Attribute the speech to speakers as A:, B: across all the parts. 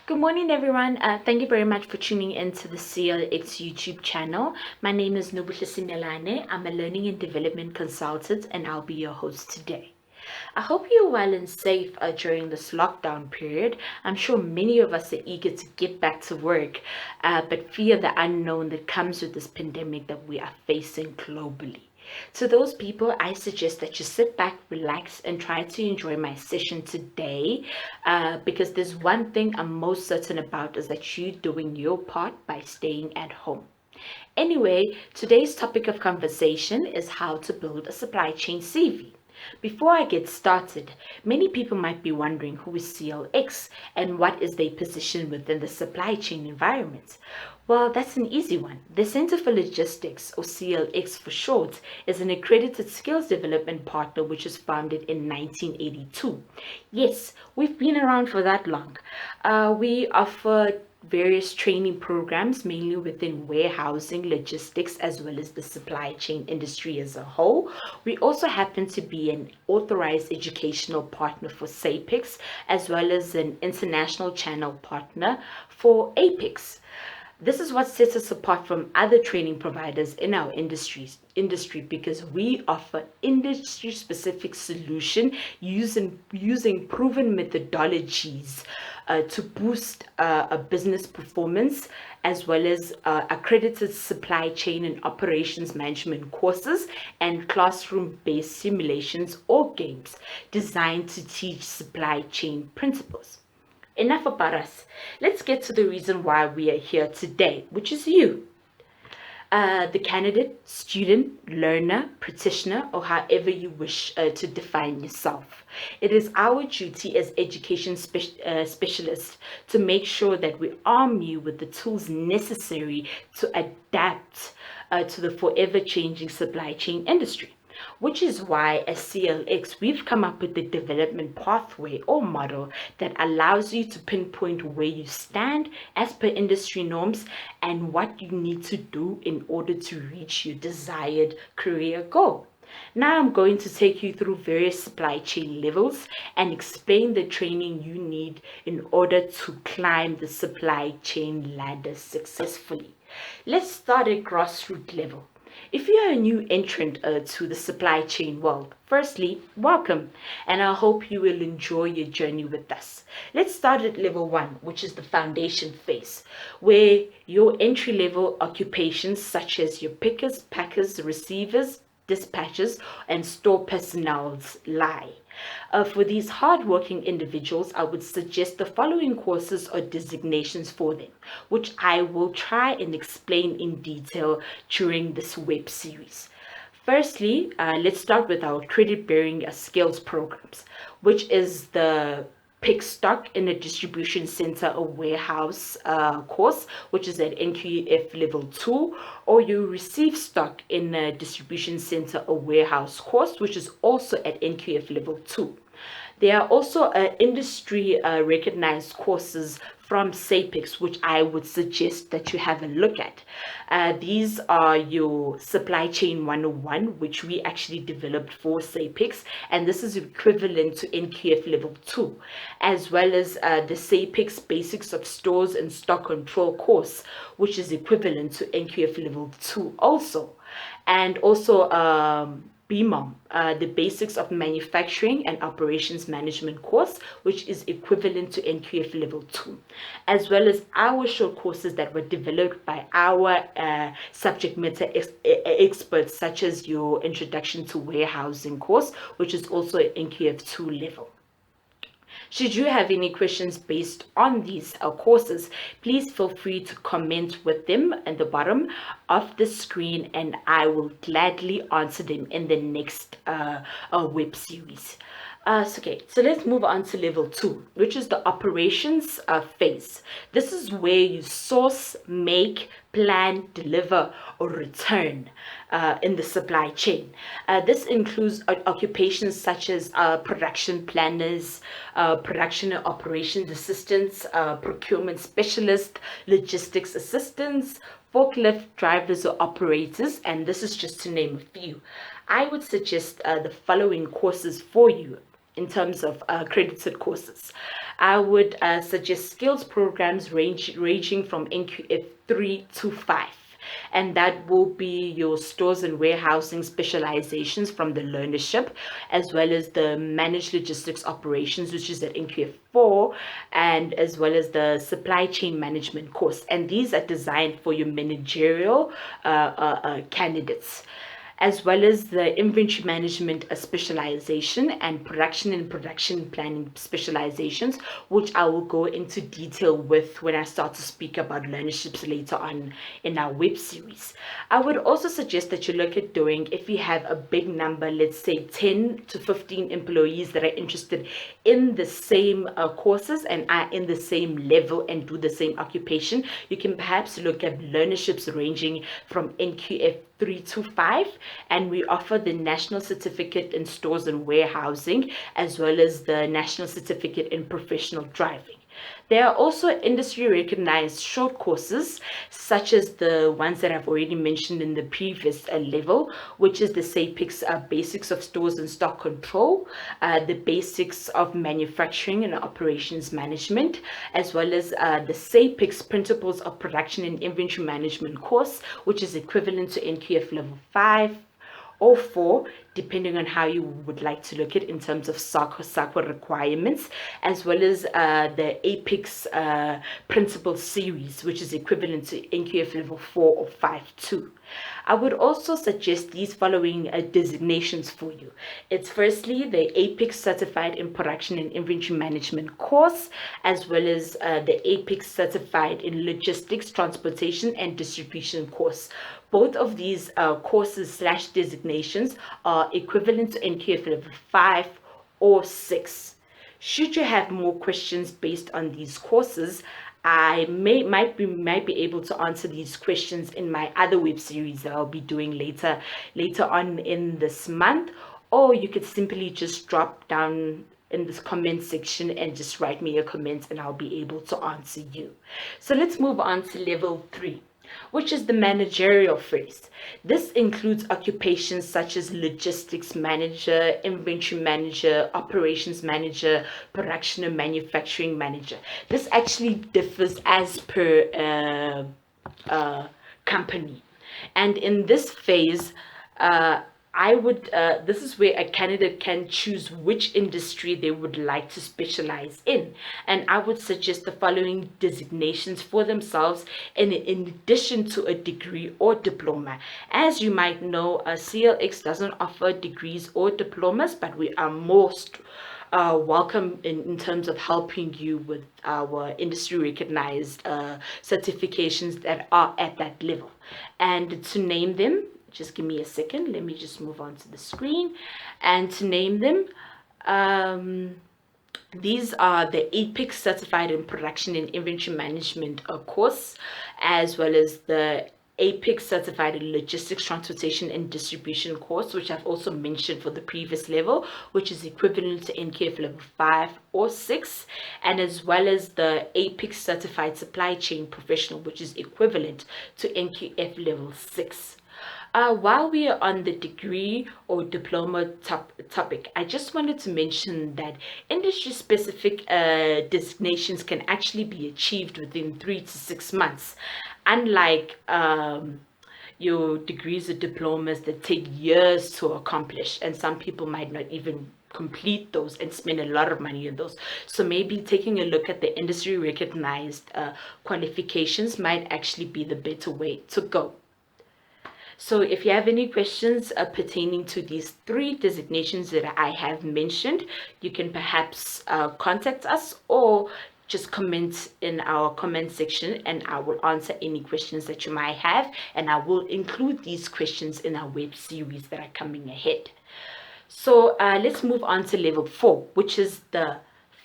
A: Good morning, everyone. Thank you very much for tuning into the CLX YouTube channel. My name is Nubuhle Simelane. I'm a learning and development consultant, and I'll be your host today. I hope you're well and safe during this lockdown period. I'm sure many of us are eager to get back to work, but fear the unknown that comes with this pandemic that we are facing globally. To those people, I suggest that you sit back, relax, and try to enjoy my session today because there's one thing I'm most certain about is that you're doing your part by staying at home. Anyway, today's topic of conversation is how to build a supply chain CV. Before I get started, many people might be wondering who is CLX and what is their position within the supply chain environment. Well, that's an easy one. The Center for Logistics, or CLX for short, is an accredited skills development partner which was founded in 1982. Yes, we've been around for that long. We offer various training programs, mainly within warehousing, logistics, as well as the supply chain industry as a whole. We also happen to be an authorized educational partner for SAPEX, as well as an international channel partner for APEX. This is what sets us apart from other training providers in our industry because we offer industry specific solution using proven methodologies to boost a business performance, as well as accredited supply chain and operations management courses and classroom based simulations or games designed to teach supply chain principles. Enough about us. Let's get to the reason why we are here today, which is you, the candidate, student, learner, practitioner, or however you wish to define yourself. It is our duty as education specialists to make sure that we arm you with the tools necessary to adapt to the forever changing supply chain industry. Which is why as CLX, we've come up with the development pathway or model that allows you to pinpoint where you stand as per industry norms and what you need to do in order to reach your desired career goal. Now I'm going to take you through various supply chain levels and explain the training you need in order to climb the supply chain ladder successfully. Let's start at grassroots level. If you are a new entrant to the supply chain world, firstly, welcome, and I hope you will enjoy your journey with us. Let's start at level one, which is the foundation phase, where your entry level occupations such as your pickers, packers, receivers, dispatchers, and store personnel lie. For these hardworking individuals, I would suggest the following courses or designations for them, which I will try and explain in detail during this web series. Firstly, let's start with our credit bearing skills programs, which is the pick stock in a distribution center or warehouse course, which is at NQF level 2, or you receive stock in a distribution center or warehouse course, which is also at NQF level 2. There are also industry recognized courses from SAPEX, which I would suggest that you have a look at. These are your Supply Chain 101, which we actually developed for SAPEX, and this is equivalent to NQF Level 2, as well as the SAPEX Basics of Stores and Stock Control course, which is equivalent to NQF Level 2 also. And also BMOM, the Basics of Manufacturing and Operations Management course, which is equivalent to NQF Level 2, as well as our short courses that were developed by our subject matter experts, such as your Introduction to Warehousing course, which is also at NQF 2 level. Should you have any questions based on these courses, please feel free to comment with them at the bottom of the screen and I will gladly answer them in the next web series. So let's move on to level 2, which is the operations phase. This is where you source, make, plan, deliver, or return in the supply chain. This includes occupations such as production planners, production and operations assistants, procurement specialists, logistics assistants, forklift drivers or operators, and this is just to name a few. I would suggest the following courses for you in terms of accredited courses. I would suggest skills programs ranging from NQF 3 to 5. And that will be your stores and warehousing specializations from the learnership, as well as the managed logistics operations, which is at NQF 4, and as well as the supply chain management course. And these are designed for your managerial candidates, as well as the inventory management specialization and production planning specializations, which I will go into detail with when I start to speak about learnerships later on in our web series. I would also suggest that you look at doing, if you have a big number, let's say 10 to 15 employees that are interested in the same courses and are in the same level and do the same occupation, you can perhaps look at learnerships ranging from NQF 3 to 5, and we offer the National Certificate in Stores and Warehousing, as well as the National Certificate in Professional Driving. There are also industry recognized short courses, such as the ones that I've already mentioned in the previous level, which is the SAPICS Basics of Stores and Stock Control, the Basics of Manufacturing and Operations Management, as well as the SAPICS Principles of Production and Inventory Management course, which is equivalent to NQF Level 5 or 4, depending on how you would like to look at in terms of SACWA requirements, as well as the APEX Principle Series, which is equivalent to NQF Level 4 or 5 too. I would also suggest these following designations for you. It's firstly the APEX Certified in Production and Inventory Management course, as well as the APEX Certified in Logistics, Transportation and Distribution course. Both of these courses / designations are equivalent to NQF Level 5 or 6. Should you have more questions based on these courses, I might be able to answer these questions in my other web series that I'll be doing later on in this month, or you could simply just drop down in this comment section and just write me a comment and I'll be able to answer you. So let's move on to level 3, which is the managerial phase. This includes occupations such as logistics manager, inventory manager, operations manager, production and manufacturing manager. This actually differs as per company. And in this phase, this is where a candidate can choose which industry they would like to specialize in. And I would suggest the following designations for themselves in addition to a degree or diploma. As you might know, CLX doesn't offer degrees or diplomas, but we are most welcome in terms of helping you with our industry recognized certifications that are at that level. And to name them, just give me a second. Let me just move on to the screen. And to name them, these are the APEX Certified in Production and Inventory Management course, as well as the APEX Certified in Logistics, Transportation and Distribution course, which I've also mentioned for the previous level, which is equivalent to NQF Level 5 or 6, and as well as the APEX Certified Supply Chain Professional, which is equivalent to NQF Level 6. While we are on the degree or diploma topic, I just wanted to mention that industry-specific designations can actually be achieved within 3 to 6 months, unlike your degrees or diplomas that take years to accomplish, and some people might not even complete those and spend a lot of money on those. So maybe taking a look at the industry recognized qualifications might actually be the better way to go. So if you have any questions pertaining to these 3 designations that I have mentioned, you can perhaps contact us or just comment in our comment section and I will answer any questions that you might have, and I will include these questions in our web series that are coming ahead. So let's move on to level 4, which is the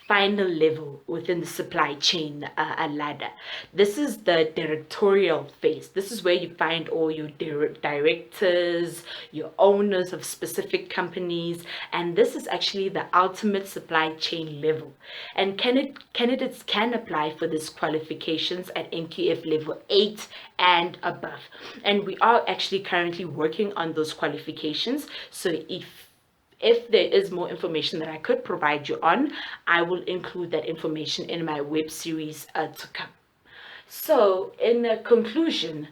A: final level within the supply chain ladder. This is the directorial phase. This is where you find all your directors, your owners of specific companies, and this is actually the ultimate supply chain level. And candidates can apply for these qualifications at NQF level 8 and above. And we are actually currently working on those qualifications. So if if there is more information that I could provide you on, I will include that information in my web series to come. So, in conclusion,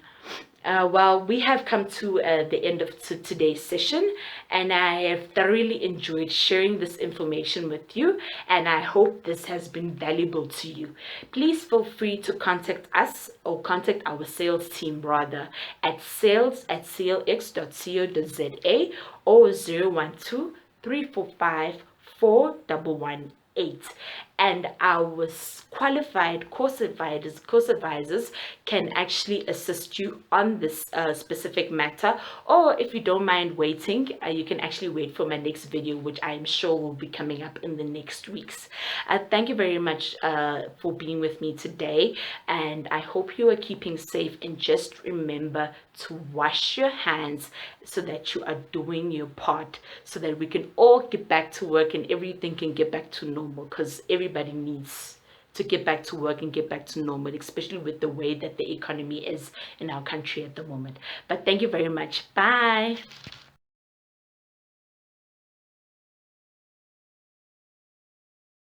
A: well, we have come to the end of today's session, and I have thoroughly enjoyed sharing this information with you, and I hope this has been valuable to you. Please feel free to contact us, or contact our sales team rather, at sales@clx.co.za or 012-345-4118, and our qualified course advisors can actually assist you on this specific matter. Or if you don't mind waiting, you can actually wait for my next video, which I am sure will be coming up in the next weeks. Thank you very much for being with me today, and I hope you are keeping safe, and just remember to wash your hands so that you are doing your part, so that we can all get back to work and everything can get back to normal, because everybody needs to get back to work and get back to normal, especially with the way that the economy is in our country at the moment. But thank you very much. Bye.